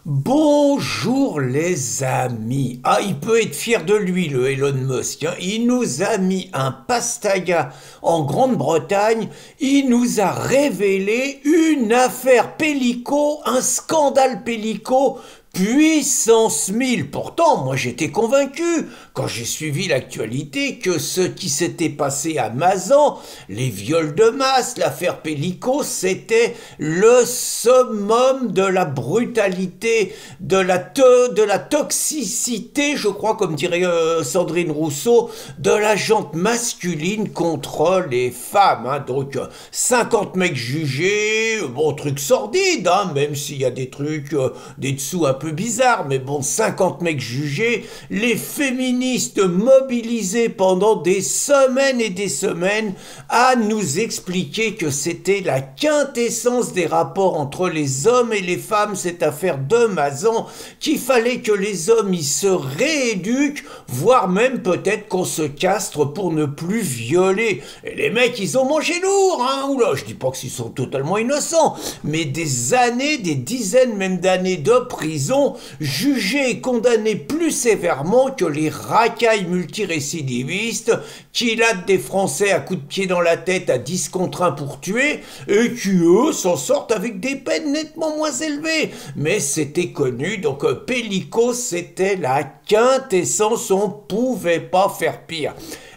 Bonjour les amis. Ah, il peut être fier de lui, le Elon Musk, hein. Il nous a mis un pastaga en Grande-Bretagne. Il nous a révélé une affaire Pélico, un scandale Pélico puissance 1000. Pourtant, moi j'étais convaincu, quand j'ai suivi l'actualité, que ce qui s'était passé à Mazan, les viols de masse, l'affaire Pélico, c'était le summum de la brutalité, de la toxicité, je crois, comme dirait Sandrine Rousseau, de la jante masculine contre les femmes. Hein. Donc, 50 mecs jugés, bon, truc sordide, hein, même s'il y a des trucs, des dessous un peu bizarre, mais bon, 50 mecs jugés, les féministes mobilisés pendant des semaines et des semaines à nous expliquer que c'était la quintessence des rapports entre les hommes et les femmes, cette affaire de Mazan, qu'il fallait que les hommes y se rééduquent, voire même peut-être qu'on se castre pour ne plus violer. Et les mecs, ils ont mangé lourd, hein, oula, je dis pas qu'ils sont totalement innocents, mais des années, des dizaines même d'années de prison, jugés et condamnés plus sévèrement que les racailles multirécidivistes qui latent des Français à coups de pied dans la tête à 10 contre 1 pour tuer et qui, eux, s'en sortent avec des peines nettement moins élevées. Mais c'était connu, donc Pélico, c'était la quintessence, on pouvait pas faire pire.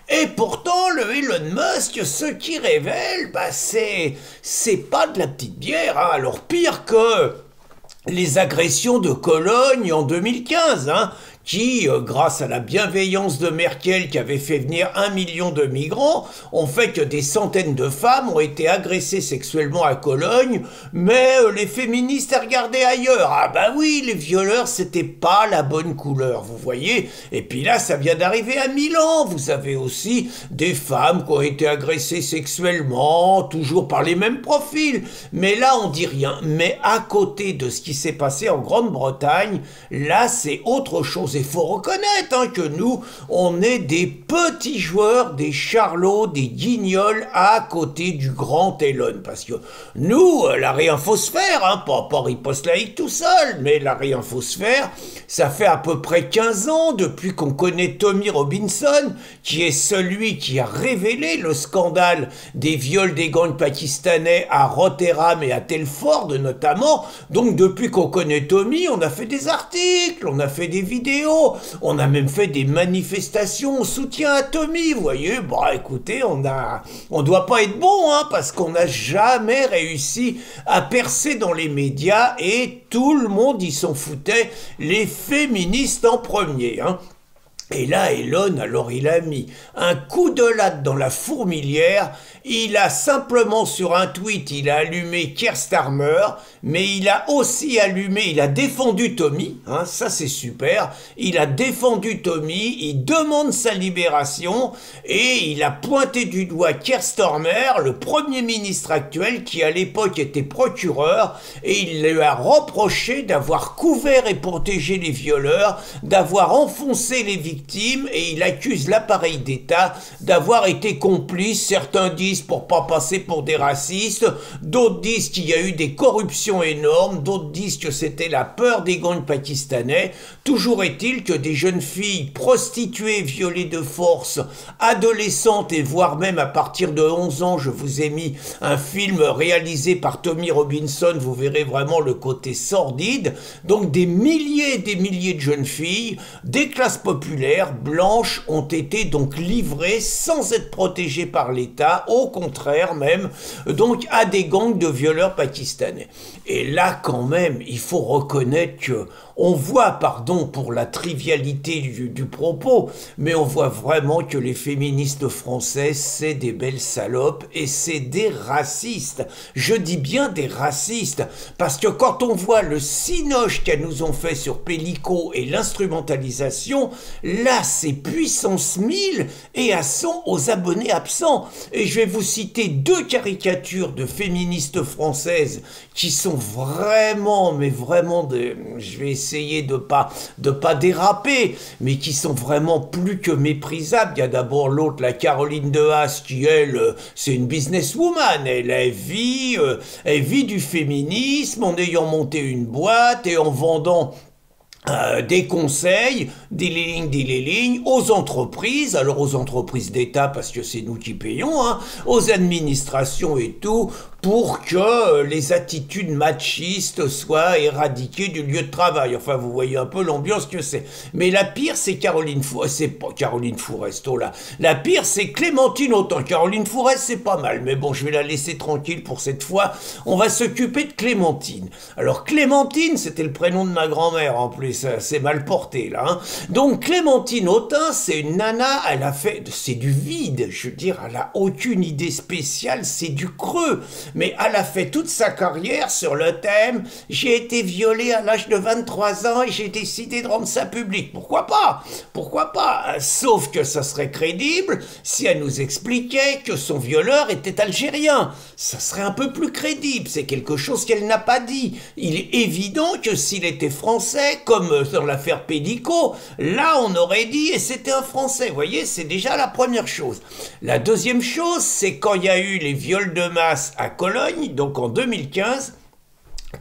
Et pourtant, le Elon Musk, ce qu'il révèle, bah c'est pas de la petite bière, hein. Alors pire que les agressions de Cologne en 2015, hein, qui, grâce à la bienveillance de Merkel qui avait fait venir 1 million de migrants, ont fait que des centaines de femmes ont été agressées sexuellement à Cologne, mais les féministes regardaient ailleurs. Ah bah oui, les violeurs, c'était pas la bonne couleur, vous voyez. Et puis là, ça vient d'arriver à Milan. Vous avez aussi des femmes qui ont été agressées sexuellement, toujours par les mêmes profils. Mais là, on dit rien. Mais à côté de ce qui s'est passé en Grande-Bretagne, là, c'est autre chose. Il faut reconnaître, hein, que nous, on est des petits joueurs, des charlots, des guignols à côté du grand Elon. Parce que nous, la réinfosphère, hein, pas Riposte Laïque tout seul, mais la réinfosphère, ça fait à peu près 15 ans depuis qu'on connaît Tommy Robinson, qui est celui qui a révélé le scandale des viols des gangs pakistanais à Rotterdam et à Telford notamment. Donc depuis qu'on connaît Tommy, on a fait des articles, on a fait des vidéos, on a même fait des manifestations en soutien à Tommy, vous voyez. Bah écoutez, on doit pas être bon, hein, parce qu'on n'a jamais réussi à percer dans les médias et tout le monde y s'en foutait, les féministes en premier, hein. Et là, Elon, alors il a mis un coup de latte dans la fourmilière, il a simplement sur un tweet, il a allumé Keir Starmer, mais il a aussi allumé, il a défendu Tommy, hein, ça c'est super, il a défendu Tommy, il demande sa libération, et il a pointé du doigt Keir Starmer, le Premier ministre actuel, qui à l'époque était procureur, et il lui a reproché d'avoir couvert et protégé les violeurs, d'avoir enfoncé les victimes, et il accuse l'appareil d'État d'avoir été complice. Certains disent pour pas passer pour des racistes, d'autres disent qu'il y a eu des corruptions énormes, d'autres disent que c'était la peur des gangs pakistanais. Toujours est-il que des jeunes filles prostituées, violées de force, adolescentes et voire même à partir de 11 ans, je vous ai mis un film réalisé par Tommy Robinson, vous verrez vraiment le côté sordide. Donc des milliers et des milliers de jeunes filles, des classes populaires, blanches, ont été donc livrées sans être protégées par l'État, au contraire même, donc à des gangs de violeurs pakistanais. Et là quand même, il faut reconnaître que on voit, pardon pour la trivialité du propos, mais on voit vraiment que les féministes françaises, c'est des belles salopes et c'est des racistes. Je dis bien des racistes, parce que quand on voit le cinoche qu'elles nous ont fait sur Pélico et l'instrumentalisation, là c'est puissance 1000 et à 100 aux abonnés absents. Et je vais vous citer deux caricatures de féministes françaises qui sont vraiment, mais vraiment, je vais essayer essayer de pas déraper, mais qui sont vraiment plus que méprisables. Il y a d'abord l'autre, la Caroline de Haas, qui elle, c'est une businesswoman, elle vit du féminisme en ayant monté une boîte et en vendant des conseils, des lignes aux entreprises, alors aux entreprises d'État parce que c'est nous qui payons, hein, aux administrations et tout, pour que les attitudes machistes soient éradiquées du lieu de travail. Enfin, vous voyez un peu l'ambiance que c'est. Mais la pire, c'est c'est pas Caroline Fouresto, là. La pire, c'est Clémentine Autain. Caroline Fourest, c'est pas mal, mais bon, je vais la laisser tranquille pour cette fois. On va s'occuper de Clémentine. Alors, Clémentine, c'était le prénom de ma grand-mère, en plus. C'est mal porté, là. Hein. Donc, Clémentine Autain, c'est une nana, c'est du vide. Je veux dire, elle a aucune idée spéciale, c'est du creux. Mais elle a fait toute sa carrière sur le thème « J'ai été violée à l'âge de 23 ans et j'ai décidé de rendre ça public ». Pourquoi pas? Pourquoi pas? Sauf que ça serait crédible si elle nous expliquait que son violeur était algérien. Ça serait un peu plus crédible, c'est quelque chose qu'elle n'a pas dit. Il est évident que s'il était français, comme dans l'affaire Pédico, là on aurait dit « et c'était un français ». Vous voyez, c'est déjà la première chose. La deuxième chose, c'est quand il y a eu les viols de masse à Cologne, donc en 2015,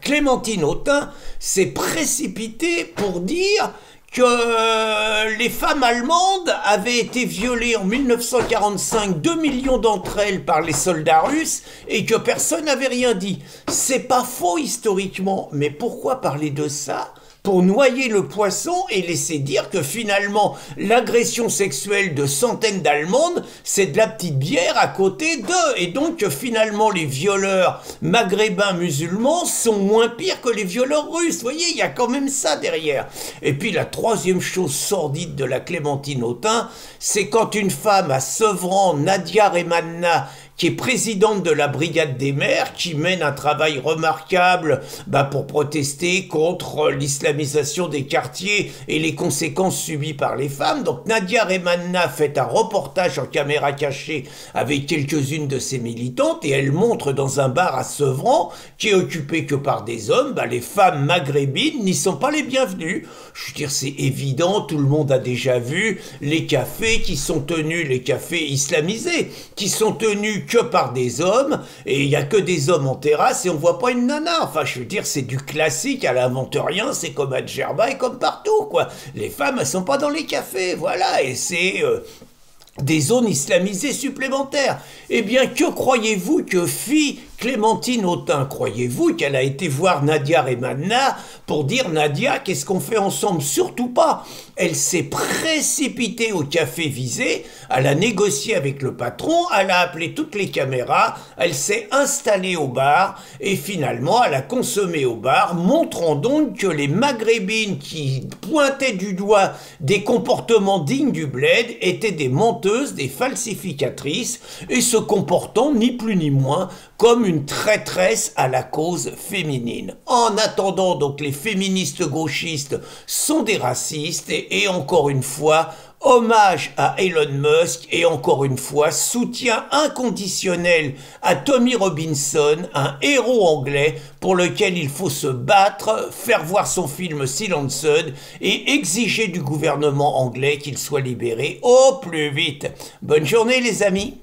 Clémentine Autain s'est précipitée pour dire que les femmes allemandes avaient été violées en 1945, 2 millions d'entre elles par les soldats russes, et que personne n'avait rien dit. C'est pas faux historiquement, mais pourquoi parler de ça ? Pour noyer le poisson et laisser dire que finalement l'agression sexuelle de centaines d'Allemandes, c'est de la petite bière à côté d'eux, et donc que finalement les violeurs maghrébins musulmans sont moins pires que les violeurs russes. Vous voyez, il y a quand même ça derrière. Et puis la troisième chose sordide de la Clémentine Autain, c'est quand une femme à Sevran, Nadia Remanna, qui est présidente de la Brigade des mères, qui mène un travail remarquable pour protester contre l'islamisation des quartiers et les conséquences subies par les femmes. Donc Nadia Remanna fait un reportage en caméra cachée avec quelques-unes de ses militantes et elle montre dans un bar à Sevran, qui est occupé que par des hommes, les femmes maghrébines n'y sont pas les bienvenues. Je veux dire, c'est évident, tout le monde a déjà vu les cafés qui sont tenus, les cafés islamisés, qui sont tenus que par des hommes, et il n'y a que des hommes en terrasse, et on voit pas une nana. Enfin, je veux dire, c'est du classique, elle invente rien, c'est comme à Djerba et comme partout, quoi. Les femmes, elles sont pas dans les cafés, voilà, et c'est des zones islamisées supplémentaires. Eh bien, que croyez-vous que fit Clémentine Autain? Croyez-vous qu'elle a été voir Nadia Remanna pour dire « Nadia, qu'est-ce qu'on fait ensemble ?» Surtout pas. Elle s'est précipitée au café visé, elle a négocié avec le patron, elle a appelé toutes les caméras, elle s'est installée au bar et finalement elle a consommé au bar, montrant donc que les maghrébines qui pointaient du doigt des comportements dignes du bled étaient des menteuses, des falsificatrices et se comportant ni plus ni moins comme une traîtresse à la cause féminine. En attendant, donc, les féministes gauchistes sont des racistes et encore une fois, hommage à Elon Musk et encore une fois, soutien inconditionnel à Tommy Robinson, un héros anglais pour lequel il faut se battre, faire voir son film Silenced et exiger du gouvernement anglais qu'il soit libéré au plus vite. Bonne journée les amis.